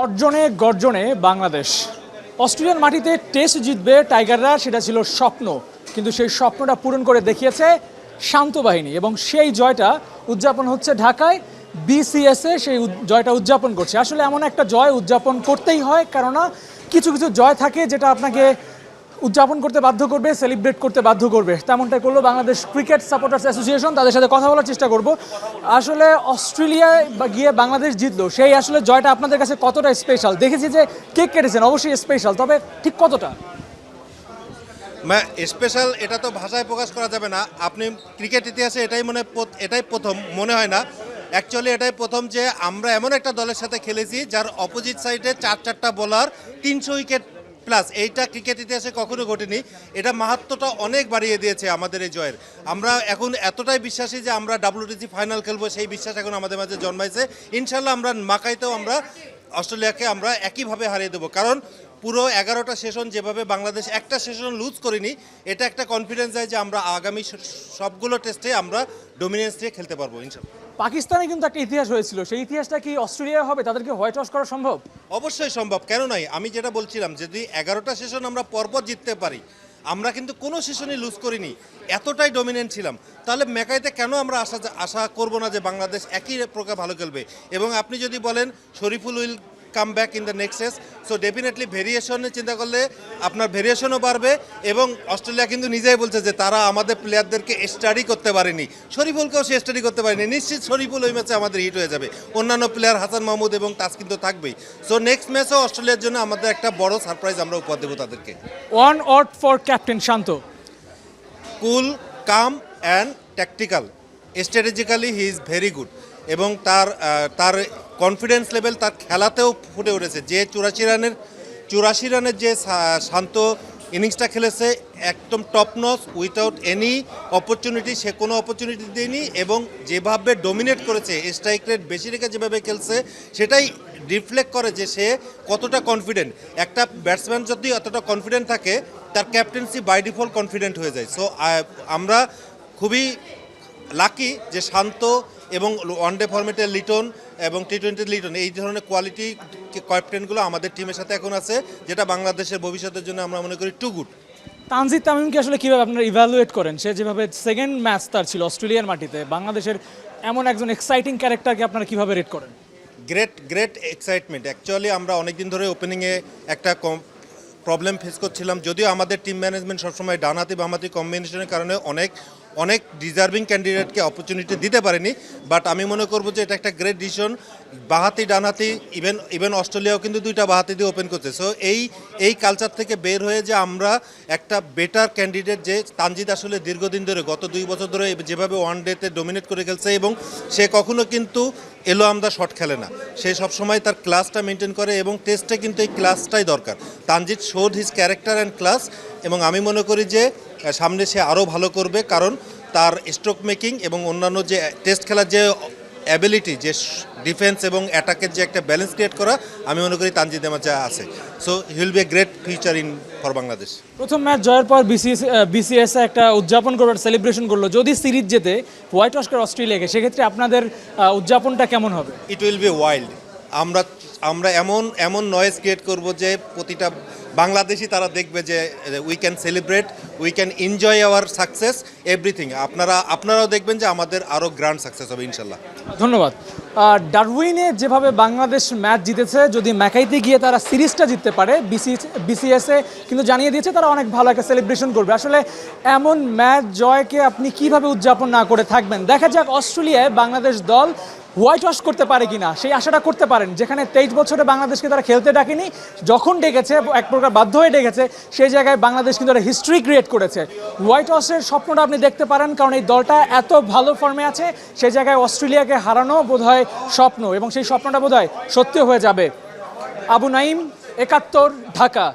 অর্জনে গর্জনে বাংলাদেশ অস্ট্রেলিয়ান মাটিতে টেস্ট জিতবে টাইগাররা, সেটা ছিল স্বপ্ন। কিন্তু সেই স্বপ্নটা পূরণ করে দেখিয়েছে শান্ত বাহিনী এবং সেই জয়টা উদযাপন হচ্ছে ঢাকায়। বিসিএসএ সেই জয়টা উদযাপন করছে। আসলে এমন একটা জয় উদযাপন করতেই হয়, কেননা কিছু কিছু জয় থাকে যেটা আপনাকে উদযাপন করতে বাধ্য করবে, সেলিব্রেট করতে বাধ্য করবে। তেমনটাই করলো বাংলাদেশ ক্রিকেট সাপোর্টার্স অ্যাসোসিয়েশন। তাদের সাথে কথা বলার চেষ্টা করব। আসলে অস্ট্রেলিয়ায় গিয়ে বাংলাদেশ জিতলো, সেই আসলে জয়টা আপনাদের কাছে কতটা স্পেশাল? দেখেছি যে কেক কেটেছেন, অবশ্যই স্পেশাল, তবে ঠিক কতটা স্পেশাল এটা তো ভাষায় প্রকাশ করা যাবে না। আপনি ক্রিকেট ইতিহাসে এটাই প্রথম মনে হয় না, অ্যাকচুয়ালি এটাই প্রথম যে আমরা এমন একটা দলের সাথে খেলেছি যার অপোজিট সাইডে চারটা বোলার 300 উইকেট প্লাস। এইটা ক্রিকেট ইতিহাসে কখনো ঘটেনি। এটা মাহাত্ম্যটা অনেক বাড়িয়ে দিয়েছে আমাদের এই জয়ের। আমরা এখন এতটাই বিশ্বাসী যে আমরা WTC ফাইনাল খেলবো, সেই বিশ্বাস এখন আমাদের মাঝে জন্মাইছে। ইনশাল্লাহ আমরা মাকাইতেও আমরা অস্ট্রেলিয়াকে আমরা একইভাবে হারিয়ে দেবো, কারণ পুরো 11টা সেশন যেভাবে বাংলাদেশ একটা সেশন লুজ করিনি, এটা একটা কনফিডেন্স দেয় যে আমরা আগামী সবগুলো টেস্টে আমরা ডমিনেন্স দিয়ে খেলতে পারবো ইনশাল্লাহ। পাকিস্তানে কিন্তু একটা ইতিহাস হয়েছিল, সেই ইতিহাসটা কি অস্ট্রেলিয়া হবে? তাদেরকে হোয়াইট ওয়াশ করা সম্ভব? অবশ্যই সম্ভব, কেন নয়। আমি যেটা বলছিলাম, যদি 11টা সেশন আমরা পরপর জিততে পারি, আমরা কিন্তু কোনো সেশনই লুজ করিনি, এতটাই ডমিনেন্ট ছিলাম, তাহলে মেকাইতে কেন আমরা আশা করব না যে বাংলাদেশ একই প্রকার ভালো খেলবে। এবং আপনি যদি বলেন Shoriful will come back in the next test, so definitely ভেরিয়েশনে চিন্তা করলে আপনার ভেরিয়েশনও বাড়বে। এবং অস্ট্রেলিয়া কিন্তু নিজেই বলছে যে তারা আমাদের প্লেয়ারদেরকে স্টাডি করতে পারেনি, শরীফুলকেও সে স্টাডি করতে পারেনি। নিশ্চিত শরীফুল ওই ম্যাচে আমাদের হিট হয়ে যাবে, অন্যান্য প্লেয়ার হাসান মাহমুদ এবং তাস কিন্তু থাকবেই। সো নেক্সট ম্যাচও অস্ট্রেলিয়ার জন্য আমাদের একটা বড় সারপ্রাইজ আমরা উপহার দেবো তাদেরকে। One word for captain Shanto: cool, calm and tactical. Strategically he is very good এবং তার কনফিডেন্স লেভেল তার খেলাতেও ফুটে উঠেছে। যে 84 রানের যে শান্ত ইনিংসটা খেলেছে, একদম top notch, without any opportunity, সে কোনো অপরচুনিটি দেয়নি এবং যেভাবে ডমিনেট করেছে, স্ট্রাইক রেট বেশি রেখে যেভাবে খেলছে, সেটাই রিফ্লেক্ট করে যে সে কতটা কনফিডেন্ট। একটা ব্যাটসম্যান যদি এতটা কনফিডেন্ট থাকে, তার ক্যাপ্টেন্সি বাই ডিফল্ট কনফিডেন্ট হয়ে যায়। সো আমরা খুবই লাকি যে শান্ত এবং ওয়ানডে ফরম্যাটের লিটন এবং টি20 লিটন, এই ধরনের কোয়ালিটি ক্যাপ্টেনগুলো আমাদের টিমের সাথে এখন আছে, যেটা বাংলাদেশের ভবিষ্যতের জন্য আমরা মনে করি টু গুড। তানজিদ তামিমকে আসলে কীভাবে আপনারা ইভ্যালুয়েট করেন? সে যেভাবে সেকেন্ড ম্যাচ তার ছিল অস্ট্রেলিয়ার মাটিতে, বাংলাদেশের এমন একজন এক্সাইটিং ক্যারেক্টারকে আপনারা কীভাবে রেট করেন? Great excitement. অ্যাকচুয়ালি আমরা অনেকদিন ধরে ওপেনিংয়ে একটা প্রবলেম ফেস করছিলাম, যদিও আমাদের টিম ম্যানেজমেন্ট সবসময় ডানহাতি বামহাতি কম্বিনেশনের কারণে অনেক ডিজার্ভিং ক্যান্ডিডেটকে অপরচুনিটি দিতে পারেনি। বাট আমি মনে করবো যে এটা একটা গ্রেট ডিসিশন। বাহাতি ডানহাতি, ইভেন অস্ট্রেলিয়াও কিন্তু 2টা বাহাতি দিয়ে ওপেন করছে। সো এই কালচার থেকে বের হয়ে যে আমরা একটা বেটার ক্যান্ডিডেট, যে তানজিদ আসলে দীর্ঘদিন ধরে গত 2 বছর ধরে যেভাবে ওয়ান ডেতে ডমিনেট করে খেলছে এবং সে কখনো কিন্তু এলো আমদা শট খেলে না, সে সবসময় তার ক্লাসটা মেনটেন করে এবং টেস্টে কিন্তু এই ক্লাসটাই দরকার। Tanzid showed his character and class এবং আমি মনে করি যে সামনে সে আরও ভালো করবে, কারণ তার স্ট্রোক মেকিং এবং অন্যান্য যে টেস্ট খেলার যে অ্যাবিলিটি, যে ডিফেন্স এবং অ্যাটাকের যে একটা ব্যালেন্স ক্রিয়েট করা, আমি মনে করি তানজিদের মাঝে আছে। So he will B a great future in for Bangladesh. প্রথম ম্যাচ জয়ের পর বিসিএসএ একটা উদযাপন করবার সেলিব্রেশন করলো। যদি সিরিজ জেতে হোয়াইট ওয়াশ করে অস্ট্রেলিয়াকে, সেক্ষেত্রে আপনাদের উদযাপনটা কেমন হবে? It will be wild. আমরা এমন নয়েজ ক্রিয়েট করব যে প্রতিটা বাংলাদেশি তারা দেখবে যে we can celebrate, we can enjoy our success, everything. আপনারাও দেখবেন যে আমাদের আরও গ্র্যান্ড সাকসেস হবে ইনশাল্লাহ। ধন্যবাদ। ডারউইনে যেভাবে বাংলাদেশ ম্যাচ জিতেছে, যদি ম্যাকাইতে গিয়ে তারা সিরিজটা জিততে পারে, বিসিএসএ কিন্তু জানিয়ে দিয়েছে তারা অনেক ভালো একটা সেলিব্রেশন করবে। আসলে এমন ম্যাচ জয়কে আপনি কিভাবে উদযাপন না করে থাকবেন? দেখা যাক অস্ট্রেলিয়ায় বাংলাদেশ দল হোয়াইট ওয়াশ করতে পারে কিনা, সেই আশাটা করতে পারেন। যেখানে 23 বছরে বাংলাদেশকে তারা খেলতে ডাকেনি, যখন ডেকেছে এক প্রকার বাধ্য হয়ে ডেকেছে, সেই জায়গায় বাংলাদেশ কিন্তু একটা হিস্ট্রি ক্রিয়েট করেছে। হোয়াইট ওয়াশের স্বপ্নটা আপনি দেখতে পারেন, কারণ এই দলটা এত ভালো ফর্মে আছে। সেই জায়গায় অস্ট্রেলিয়াকে হারানো বোধহয় স্বপ্ন, এবং সেই স্বপ্নটা বোধহয় সত্যি হয়ে যাবে। আবু নাইম, 71, ঢাকা।